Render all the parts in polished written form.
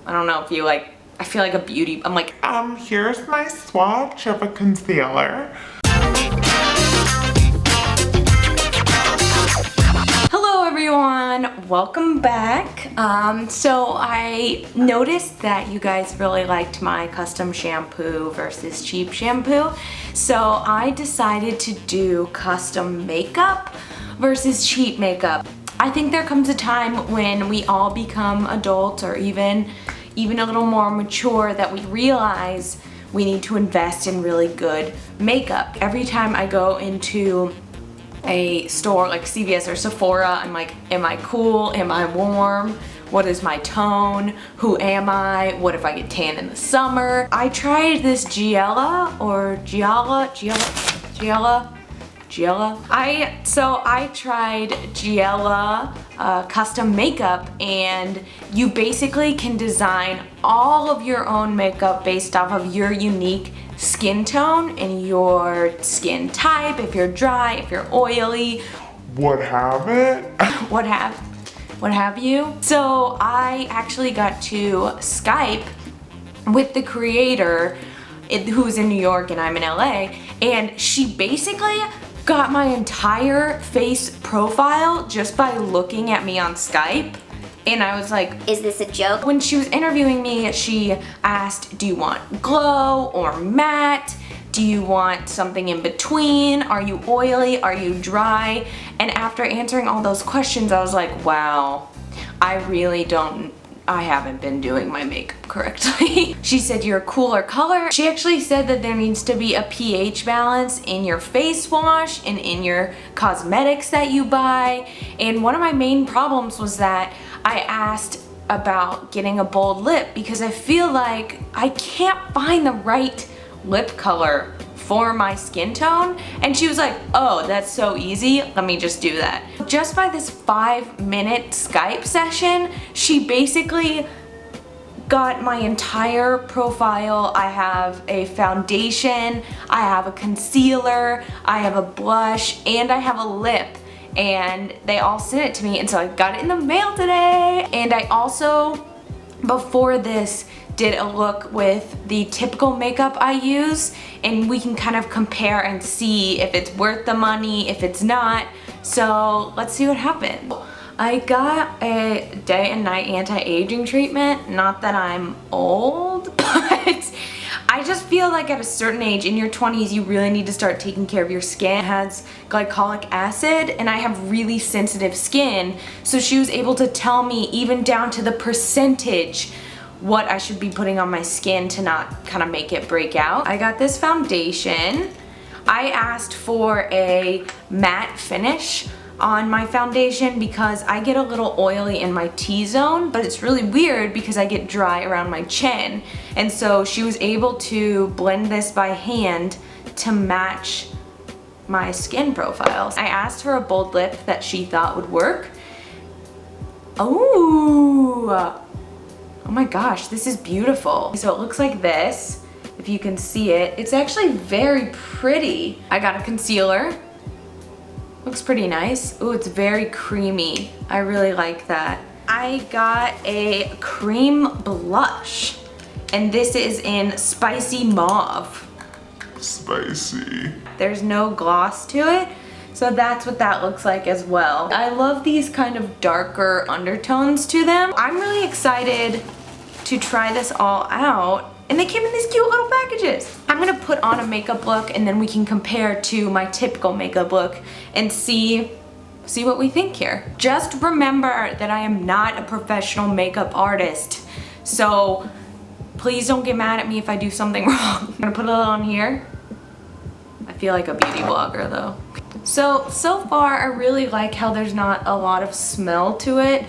I don't know if you like, I feel like a beauty, I'm like, here's my swatch of a concealer. hello everyone, welcome back. So I noticed that you guys really liked my custom shampoo versus cheap shampoo. So I decided to do custom makeup versus cheap makeup. I think there comes a time when we all become adults or even a little more mature that we realize we need to invest in really good makeup. Every time I go into a store like CVS or Sephora, I'm like, am I cool? Am I warm? What is my tone? Who am I? What if I get tan in the summer? I tried this Giella. I tried Giella custom makeup, and you basically can design all of your own makeup based off of your unique skin tone and your skin type, if you're dry, if you're oily. What have it? what have you. So I actually got to Skype with the creator who's in New York and I'm in LA, and she basically got my entire face profile just by looking at me on Skype. And I was like, is this a joke? When she was interviewing me, she asked, do you want glow or matte? Do you want something in between? Are you oily? Are you dry? And after answering all those questions, I was like, wow, I haven't been doing my makeup correctly. She said you're a cooler color. She actually said that there needs to be a pH balance in your face wash and in your cosmetics that you buy. And one of my main problems was that I asked about getting a bold lip because I feel like I can't find the right lip color for my skin tone. And she was like, oh, that's so easy, let me just do that. Just by this 5-minute Skype session, she basically got my entire profile. I have a foundation, I have a concealer, I have a blush, and I have a lip. And they all sent it to me, and so I got it in the mail today. And I also, before this, did a look with the typical makeup I use, and we can kind of compare and see if it's worth the money, if it's not. So let's see what happened. I got a day and night anti-aging treatment. Not that I'm old, but I just feel like at a certain age in your 20s, you really need to start taking care of your skin. It has glycolic acid, and I have really sensitive skin. So she was able to tell me even down to the percentage what I should be putting on my skin to not kind of make it break out. I got this foundation. I asked for a matte finish on my foundation because I get a little oily in my T-zone, but it's really weird because I get dry around my chin. And so she was able to blend this by hand to match my skin profiles. I asked for a bold lip that she thought would work. Oh my gosh, this is beautiful. So it looks like this, if you can see it. It's actually very pretty. I got a concealer. Looks pretty nice. Ooh, it's very creamy. I really like that. I got a cream blush, and this is in Spicy Mauve. Spicy. There's no gloss to it, so that's what that looks like as well. I love these kind of darker undertones to them. I'm really excited to try this all out, and they came in these cute little packages. I'm gonna put on a makeup look, and then we can compare to my typical makeup look and see what we think here. Just remember that I am not a professional makeup artist, so please don't get mad at me if I do something wrong. I'm gonna put it on here. I feel like a beauty blogger though. So far I really like how there's not a lot of smell to it.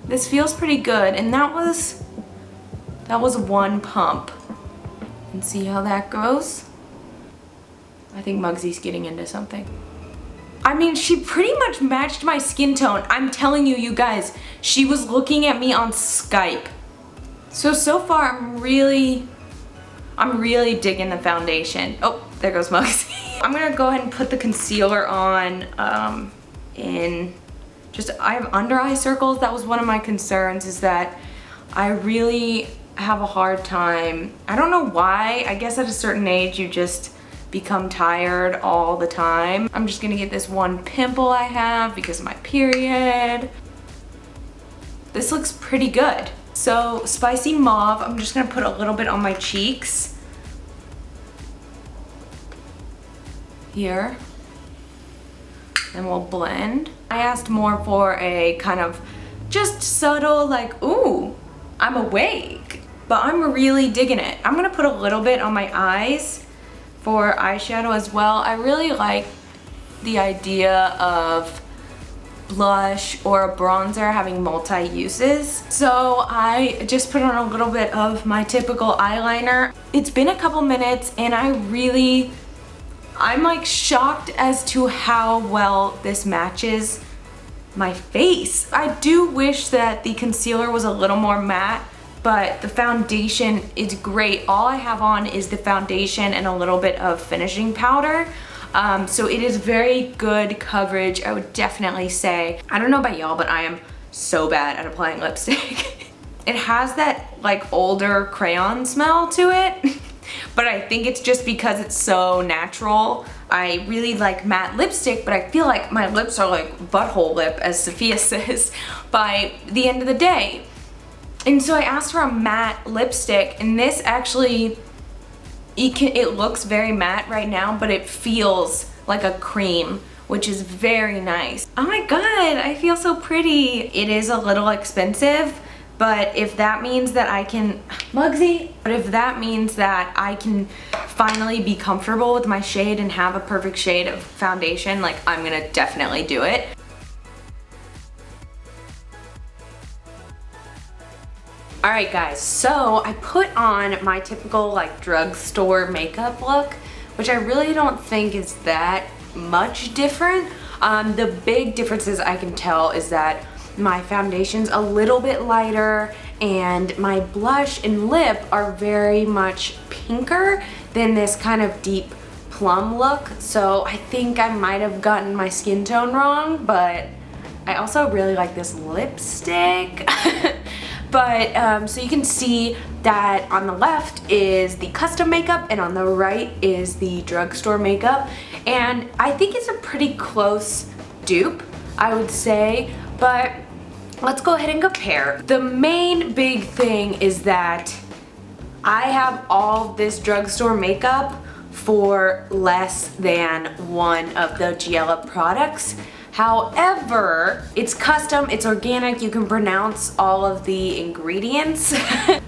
This feels pretty good, and that was one pump. And see how that goes? I think Mugsy's getting into something. I mean, she pretty much matched my skin tone. I'm telling you, you guys, she was looking at me on Skype. So far I'm really digging the foundation. Oh, there goes Mugsy. I'm gonna go ahead and put the concealer on I have under eye circles. That was one of my concerns, is that I really have a hard time. I don't know why. I guess at a certain age you just become tired all the time. I'm just gonna get this one pimple I have because of my period. This looks pretty good. So spicy mauve, I'm just gonna put a little bit on my cheeks. Here. And we'll blend. I asked more for a kind of just subtle, like, ooh, I'm awake. But I'm really digging it. I'm gonna put a little bit on my eyes for eyeshadow as well. I really like the idea of blush or a bronzer having multi-uses. So I just put on a little bit of my typical eyeliner. It's been a couple minutes and I'm like shocked as to how well this matches my face. I do wish that the concealer was a little more matte, but the foundation is great. All I have on is the foundation and a little bit of finishing powder. So it is very good coverage, I would definitely say. I don't know about y'all, but I am so bad at applying lipstick. It has that like older crayon smell to it, but I think it's just because it's so natural. I really like matte lipstick, but I feel like my lips are like butthole lip, as Sophia says, by the end of the day. And so I asked for a matte lipstick, and this actually, it looks very matte right now, but it feels like a cream, which is very nice. Oh my god, I feel so pretty. It is a little expensive, but if that means that I can, Mugsy, but if that means that I can finally be comfortable with my shade and have a perfect shade of foundation, like, I'm gonna definitely do it. Alright guys, so I put on my typical like drugstore makeup look, which I really don't think is that much different. The big differences I can tell is that my foundation's a little bit lighter and my blush and lip are very much pinker than this kind of deep plum look. So I think I might have gotten my skin tone wrong, but I also really like this lipstick. But so you can see that on the left is the custom makeup and on the right is the drugstore makeup. And I think it's a pretty close dupe, I would say, but let's go ahead and compare. The main big thing is that I have all this drugstore makeup for less than one of the Giella products. However, it's custom, it's organic, you can pronounce all of the ingredients.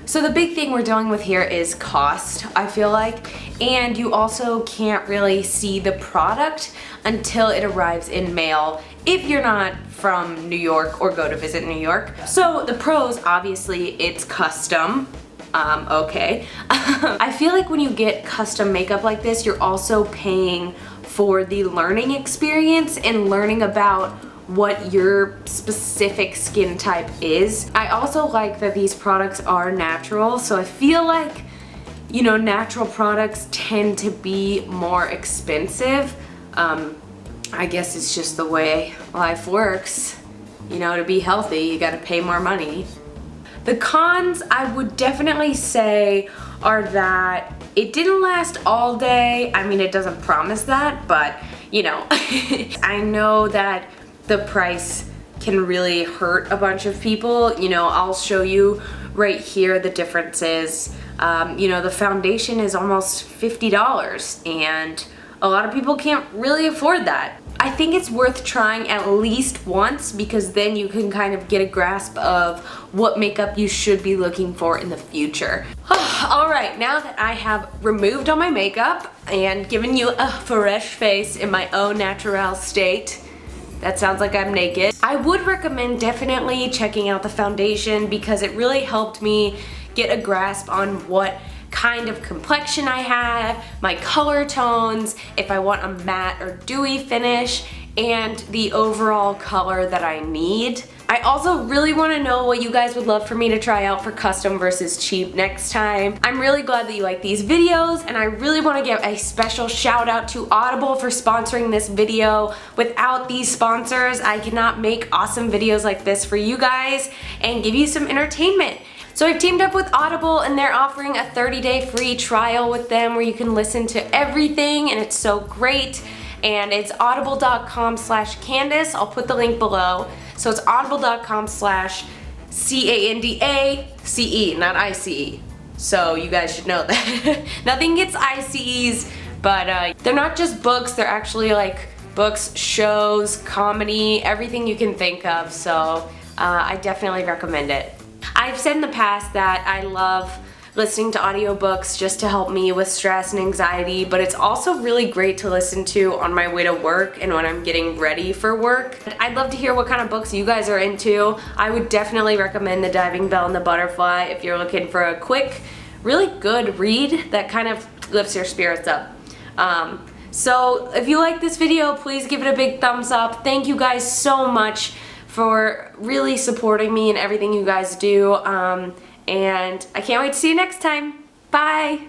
So the big thing we're dealing with here is cost, I feel like, and you also can't really see the product until it arrives in mail if you're not from New York or go to visit New York. So the pros, obviously, it's custom. Okay. I feel like when you get custom makeup like this, you're also paying for the learning experience and learning about what your specific skin type is. I also like that these products are natural, so I feel like, you know, natural products tend to be more expensive. I guess it's just the way life works. You know, to be healthy, you gotta pay more money. The cons, I would definitely say, are that it didn't last all day. I mean, it doesn't promise that, but you know, I know that the price can really hurt a bunch of people. You know, I'll show you right here the differences. You know, the foundation is almost $50 and a lot of people can't really afford that. I think it's worth trying at least once because then you can kind of get a grasp of what makeup you should be looking for in the future. Alright, now that I have removed all my makeup and given you a fresh face in my own natural state, that sounds like I'm naked, I would recommend definitely checking out the foundation because it really helped me get a grasp on what kind of complexion I have, my color tones, if I want a matte or dewy finish, and the overall color that I need. I also really want to know what you guys would love for me to try out for custom versus cheap next time. I'm really glad that you like these videos, and I really want to give a special shout out to Audible for sponsoring this video. Without these sponsors, I cannot make awesome videos like this for you guys and give you some entertainment. So I've teamed up with Audible and they're offering a 30-day free trial with them where you can listen to everything, and it's so great. And it's audible.com/Candace. I'll put the link below. So it's audible.com/CANDACE, not ICE. So you guys should know that. Nothing gets ICEs, but they're not just books, they're actually like books, shows, comedy, everything you can think of. So I definitely recommend it. I've said in the past that I love listening to audiobooks just to help me with stress and anxiety, but it's also really great to listen to on my way to work and when I'm getting ready for work. I'd love to hear what kind of books you guys are into. I would definitely recommend The Diving Bell and the Butterfly if you're looking for a quick, really good read that kind of lifts your spirits up. So if you like this video, please give it a big thumbs up. Thank you guys so much for really supporting me and everything you guys do. And I can't wait to see you next time. Bye!